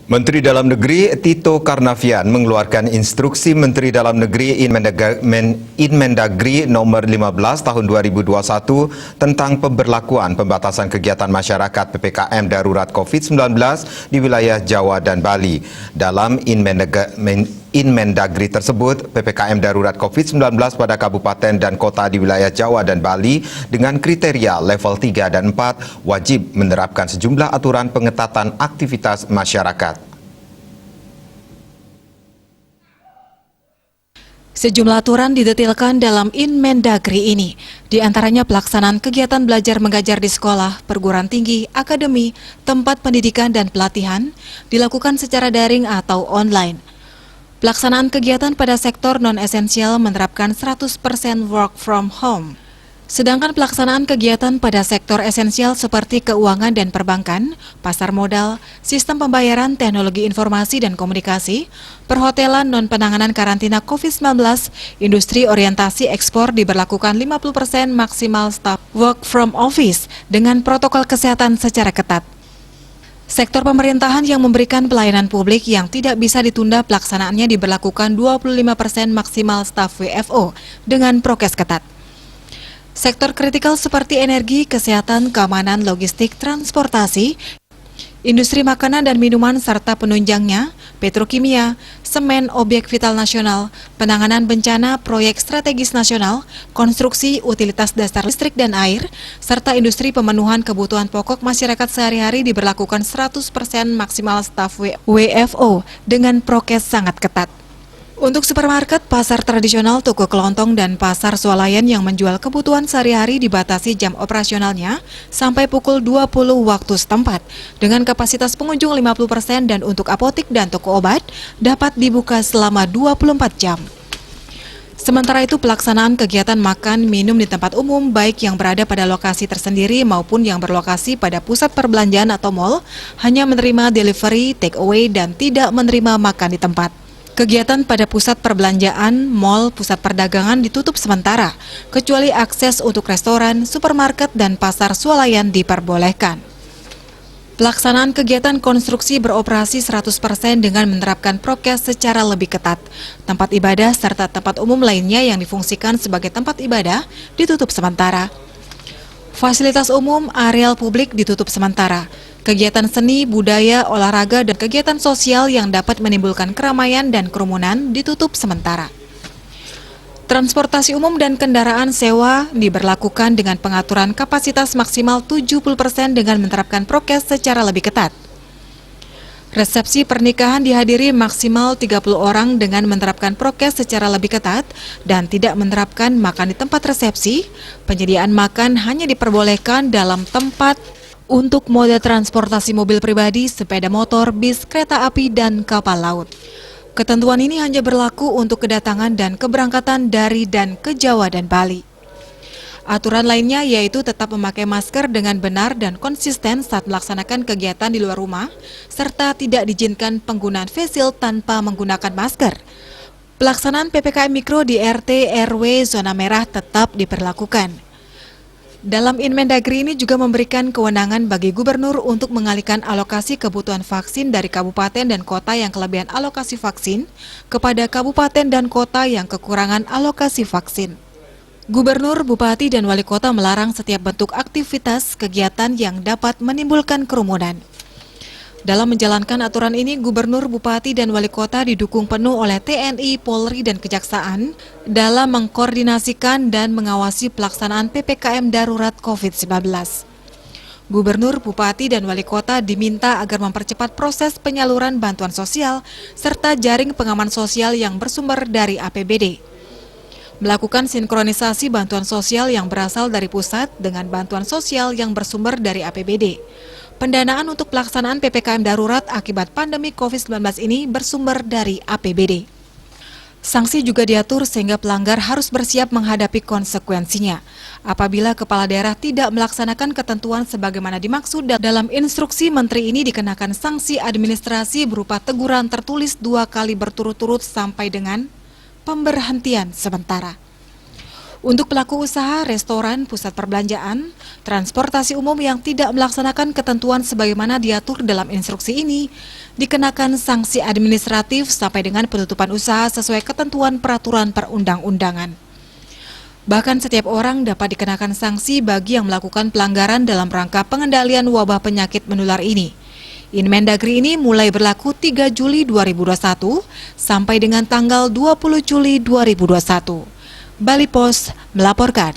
Menteri Dalam Negeri Tito Karnavian mengeluarkan instruksi Menteri Dalam Negeri Inmendagri nomor 15 tahun 2021 tentang pemberlakuan pembatasan kegiatan masyarakat PPKM darurat COVID-19 di wilayah Jawa dan Bali. Dalam Inmendagri tersebut, PPKM darurat COVID-19 pada kabupaten dan kota di wilayah Jawa dan Bali dengan kriteria level 3 dan 4 wajib menerapkan sejumlah aturan pengetatan aktivitas masyarakat. Sejumlah aturan didetailkan dalam Inmendagri ini, di antaranya pelaksanaan kegiatan belajar mengajar di sekolah, perguruan tinggi, akademi, tempat pendidikan dan pelatihan dilakukan secara daring atau online. Pelaksanaan kegiatan pada sektor non-esensial menerapkan 100% work from home. Sedangkan pelaksanaan kegiatan pada sektor esensial seperti keuangan dan perbankan, pasar modal, sistem pembayaran, teknologi informasi dan komunikasi, perhotelan non-penanganan karantina COVID-19, industri orientasi ekspor diberlakukan 50% maksimal staf work from office dengan protokol kesehatan secara ketat. Sektor pemerintahan yang memberikan pelayanan publik yang tidak bisa ditunda pelaksanaannya diberlakukan 25% maksimal staf WFO dengan prokes ketat. Sektor kritikal seperti energi, kesehatan, keamanan, logistik, transportasi, industri makanan dan minuman serta penunjangnya, petrokimia, semen, objek vital nasional, penanganan bencana, proyek strategis nasional, konstruksi, utilitas dasar listrik dan air, serta industri pemenuhan kebutuhan pokok masyarakat sehari-hari diberlakukan 100% maksimal staf WFO dengan prokes sangat ketat. Untuk supermarket, pasar tradisional, toko kelontong, dan pasar swalayan yang menjual kebutuhan sehari-hari dibatasi jam operasionalnya sampai pukul 20 waktu setempat, dengan kapasitas pengunjung 50% dan untuk apotik dan toko obat dapat dibuka selama 24 jam. Sementara itu, pelaksanaan kegiatan makan minum di tempat umum baik yang berada pada lokasi tersendiri maupun yang berlokasi pada pusat perbelanjaan atau mal hanya menerima delivery, take away, dan tidak menerima makan di tempat. Kegiatan pada pusat perbelanjaan, mal, pusat perdagangan ditutup sementara, kecuali akses untuk restoran, supermarket, dan pasar swalayan diperbolehkan. Pelaksanaan kegiatan konstruksi beroperasi 100% dengan menerapkan prokes secara lebih ketat. Tempat ibadah serta tempat umum lainnya yang difungsikan sebagai tempat ibadah ditutup sementara. Fasilitas umum, areal publik ditutup sementara. Kegiatan seni, budaya, olahraga, dan kegiatan sosial yang dapat menimbulkan keramaian dan kerumunan ditutup sementara. Transportasi umum dan kendaraan sewa diberlakukan dengan pengaturan kapasitas maksimal 70% dengan menerapkan prokes secara lebih ketat. Resepsi pernikahan dihadiri maksimal 30 orang dengan menerapkan prokes secara lebih ketat dan tidak menerapkan makan di tempat resepsi. Penyediaan makan hanya diperbolehkan dalam tempat untuk moda transportasi mobil pribadi, sepeda motor, bis, kereta api, dan kapal laut. Ketentuan ini hanya berlaku untuk kedatangan dan keberangkatan dari dan ke Jawa dan Bali. Aturan lainnya yaitu tetap memakai masker dengan benar dan konsisten saat melaksanakan kegiatan di luar rumah, serta tidak diizinkan penggunaan face shield tanpa menggunakan masker. Pelaksanaan PPKM Mikro di RT, RW, zona merah tetap diberlakukan. Dalam Inmendagri ini juga memberikan kewenangan bagi gubernur untuk mengalihkan alokasi kebutuhan vaksin dari kabupaten dan kota yang kelebihan alokasi vaksin kepada kabupaten dan kota yang kekurangan alokasi vaksin. Gubernur, bupati, dan wali kota melarang setiap bentuk aktivitas kegiatan yang dapat menimbulkan kerumunan. Dalam menjalankan aturan ini, gubernur, bupati, dan wali kota didukung penuh oleh TNI, Polri, dan Kejaksaan dalam mengkoordinasikan dan mengawasi pelaksanaan PPKM darurat COVID-19. Gubernur, bupati, dan wali kota diminta agar mempercepat proses penyaluran bantuan sosial serta jaring pengaman sosial yang bersumber dari APBD. Melakukan sinkronisasi bantuan sosial yang berasal dari pusat dengan bantuan sosial yang bersumber dari APBD. Pendanaan untuk pelaksanaan PPKM darurat akibat pandemi COVID-19 ini bersumber dari APBD. Sanksi juga diatur sehingga pelanggar harus bersiap menghadapi konsekuensinya. Apabila kepala daerah tidak melaksanakan ketentuan sebagaimana dimaksud dalam instruksi menteri ini dikenakan sanksi administrasi berupa teguran tertulis 2 kali berturut-turut sampai dengan pemberhentian sementara. Untuk pelaku usaha, restoran, pusat perbelanjaan, transportasi umum yang tidak melaksanakan ketentuan sebagaimana diatur dalam instruksi ini, dikenakan sanksi administratif sampai dengan penutupan usaha sesuai ketentuan peraturan perundang-undangan. Bahkan setiap orang dapat dikenakan sanksi bagi yang melakukan pelanggaran dalam rangka pengendalian wabah penyakit menular ini. Inmendagri ini mulai berlaku 3 Juli 2021 sampai dengan tanggal 20 Juli 2021. Bali Pos melaporkan.